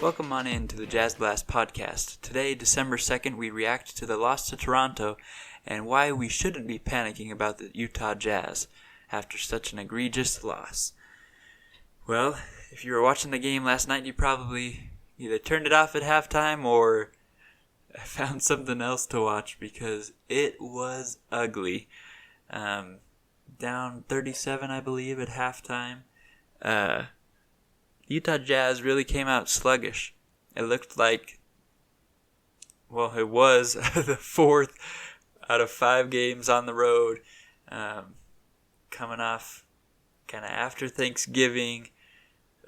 Welcome on in to the Jazz Blast podcast. Today, December 2nd, we react to the loss to Toronto and why we shouldn't be panicking about the Utah Jazz after such an egregious loss. Well, if you were watching the game last night, you probably either turned it off at halftime or found something else to watch because it was ugly. Down 37, I believe, at halftime. Utah Jazz really came out sluggish. It looked like, it was the fourth out of 5 games on the road, coming off kind of after Thanksgiving,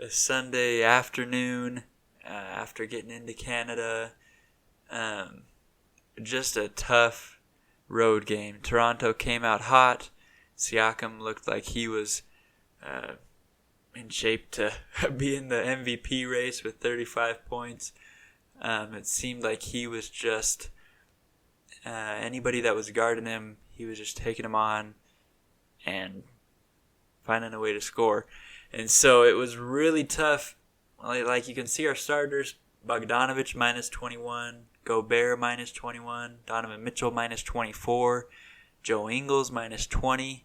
a Sunday afternoon, after getting into Canada. Just a tough road game. Toronto came out hot. Siakam looked like he was in shape to be in the MVP race with 35 points. It seemed like he was just anybody that was guarding him, he was just taking him on and finding a way to score. And so it was really tough. Like you can see our starters, Bogdanovich minus 21, Gobert minus 21, Donovan Mitchell minus 24, Joe Ingles minus 20.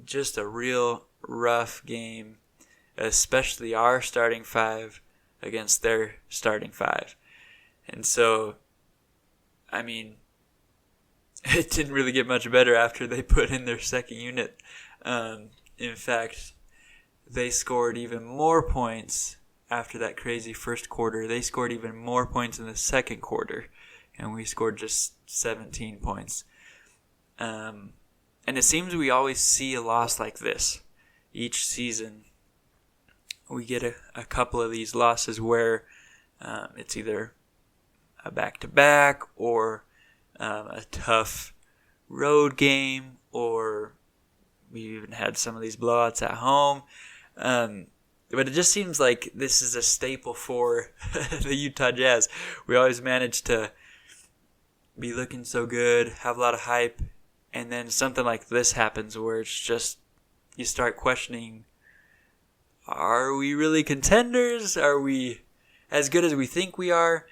Just a real rough game, especially our starting 5 against their starting 5. And so, it didn't really get much better after they put in their second unit. In fact, they scored even more points after that crazy first quarter. They scored even more points in the second quarter, and we scored just 17 points. And it seems we always see a loss like this. Each season, we get a couple of these losses where it's either a back-to-back or a tough road game, or we even had some of these blowouts at home. But it just seems like this is a staple for the Utah Jazz. We always manage to be looking so good, have a lot of hype, and then something like this happens where it's just, you start questioning, are we really contenders? Are we as good as we think we are?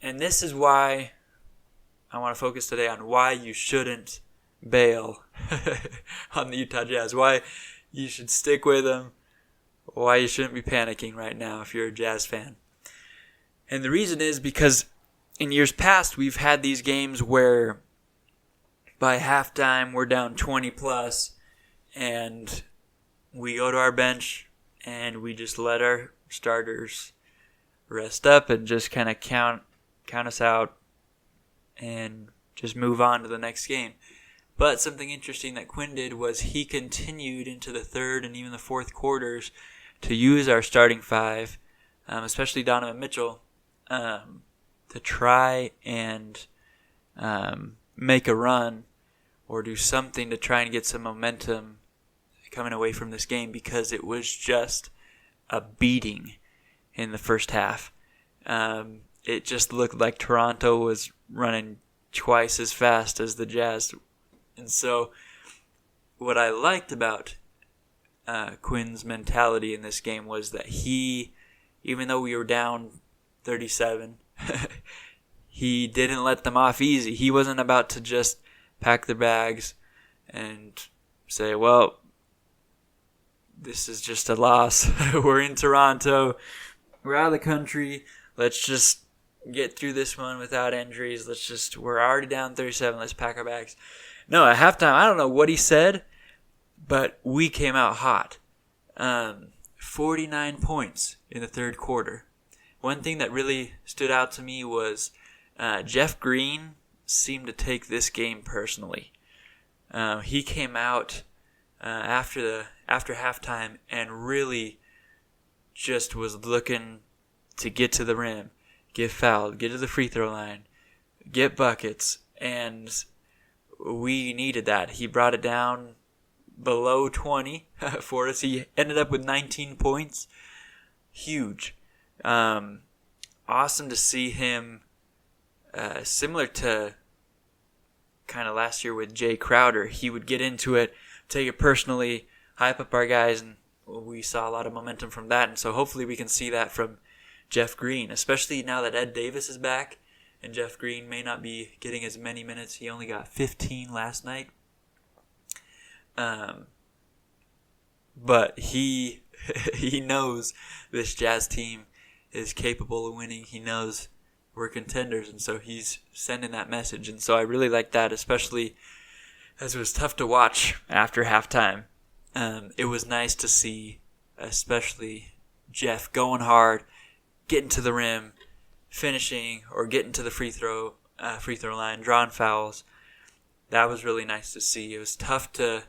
And this is why I want to focus today on why you shouldn't bail on the Utah Jazz, why you should stick with them, why you shouldn't be panicking right now if you're a Jazz fan. And the reason is because in years past, we've had these games where by halftime, we're down 20 plus, and we go to our bench, and we just let our starters rest up and just kind of count us out and just move on to the next game. But something interesting that Quinn did was he continued into the third and even the fourth quarters to use our starting 5, especially Donovan Mitchell, to try and make a run or do something to try and get some momentum coming away from this game, because it was just a beating in the first half. It just looked like Toronto was running twice as fast as the Jazz. And so what I liked about Quinn's mentality in this game was that he, even though we were down 37, he didn't let them off easy. He wasn't about to just pack their bags and say, well, this is just a loss. We're in Toronto. We're out of the country. Let's just get through this one without injuries. We're already down 37. Let's pack our bags. No, at halftime, I don't know what he said, but we came out hot. 49 points in the third quarter. One thing that really stood out to me was Jeff Green seemed to take this game personally. He came out after halftime and really just was looking to get to the rim, get fouled, get to the free throw line, get buckets, and we needed that. He brought it down below 20 for us. He ended up with 19 points. Huge. Awesome to see him, similar to kind of last year with Jay Crowder. He would get into it, take it personally, hype up our guys, and we saw a lot of momentum from that. And so hopefully we can see that from Jeff Green, especially now that Ed Davis is back, and Jeff Green may not be getting as many minutes. He only got 15 last night. But he knows this Jazz team is capable of winning. He knows we're contenders, and so he's sending that message. And so I really like that, especially as it was tough to watch after halftime. It was nice to see, especially Jeff going hard, getting to the rim, finishing, or getting to the free throw line, drawing fouls. That was really nice to see. It was tough to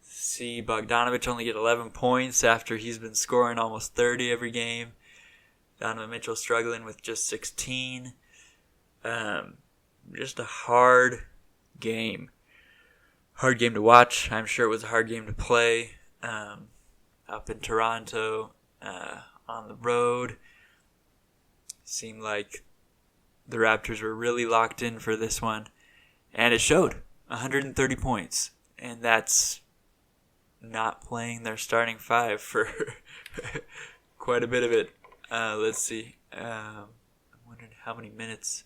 see Bogdanovich only get 11 points after he's been scoring almost 30 every game. Donovan Mitchell struggling with just 16. Just a hard game. Hard game to watch. I'm sure it was a hard game to play. Up in Toronto, on the road. Seemed like the Raptors were really locked in for this one. And it showed. 130 points. And that's not playing their starting five for quite a bit of it. Let's see. I'm wondering how many minutes.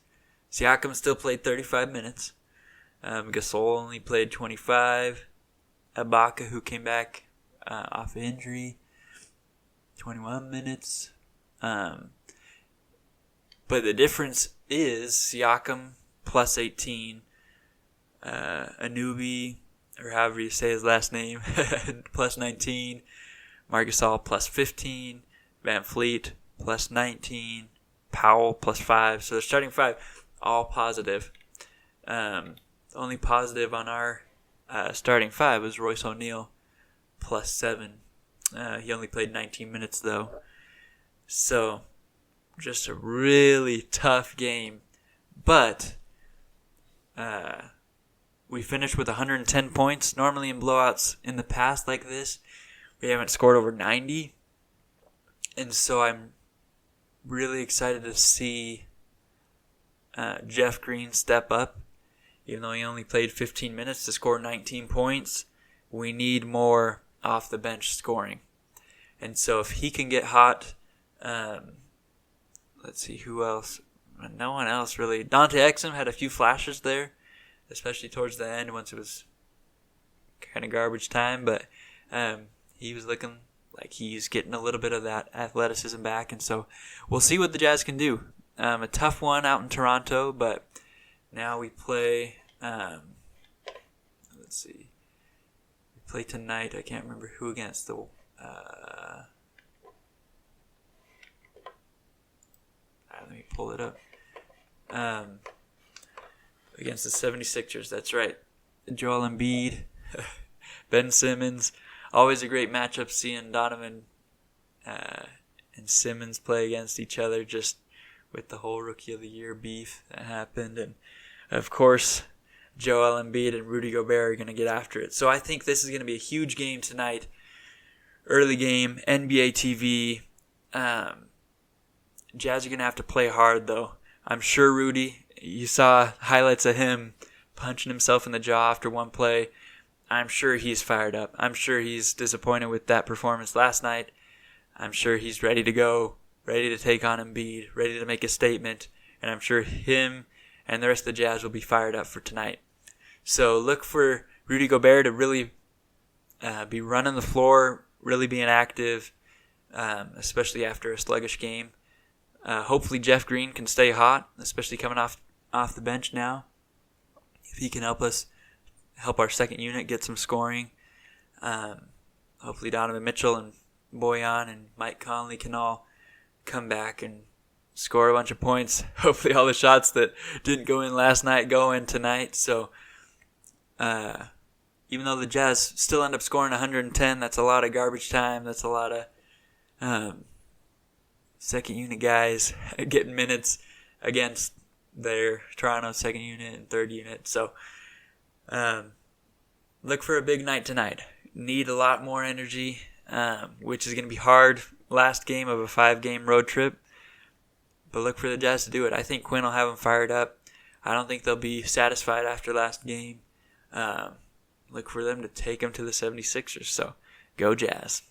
Siakam still played 35 minutes. Gasol only played 25. Ibaka, who came back off injury, 21 minutes. But the difference is Siakam plus 18. Anunoby, or however you say his last name, plus 19. Marc Gasol plus 15. Van Fleet plus 19. Powell plus 5. So the starting five, all positive. The only positive on our starting five was Royce O'Neal plus 7. He only played 19 minutes though. So just a really tough game. But we finished with 110 points. Normally in blowouts in the past like this, we haven't scored over 90. And so I'm really excited to see Jeff Green step up. Even though he only played 15 minutes to score 19 points, we need more off the bench scoring. And so if he can get hot, let's see who else. No one else really. Dante Exum had a few flashes there, especially towards the end once it was kind of garbage time. But he was looking like he's getting a little bit of that athleticism back. And so we'll see what the Jazz can do. A tough one out in Toronto, but now we play, let's see, we play tonight. I can't remember who against the, let me pull it up. Against the 76ers, that's right. Joel Embiid, Ben Simmons. Always a great matchup seeing Donovan and Simmons play against each other, just with the whole Rookie of the Year beef that happened. And, of course, Joel Embiid and Rudy Gobert are going to get after it. So I think this is going to be a huge game tonight. Early game, NBA TV. Jazz are going to have to play hard, though. I'm sure Rudy, you saw highlights of him punching himself in the jaw after one play. I'm sure he's fired up. I'm sure he's disappointed with that performance last night. I'm sure he's ready to go, ready to take on Embiid, ready to make a statement. And I'm sure him and the rest of the Jazz will be fired up for tonight. So look for Rudy Gobert to really be running the floor, really being active, especially after a sluggish game. Hopefully Jeff Green can stay hot, especially coming off the bench now. If he can help our second unit get some scoring. Hopefully Donovan Mitchell and Boyan and Mike Conley can all come back and score a bunch of points. Hopefully all the shots that didn't go in last night go in tonight. So even though the Jazz still end up scoring 110, that's a lot of garbage time. That's a lot of second unit guys getting minutes against their Toronto second unit and third unit. So look for a big night tonight. Need a lot more energy, which is going to be hard. Last game of a 5-game road trip. But look for the Jazz to do it. I think Quinn will have them fired up. I don't think they'll be satisfied after last game. Look for them to take them to the 76ers. So go Jazz.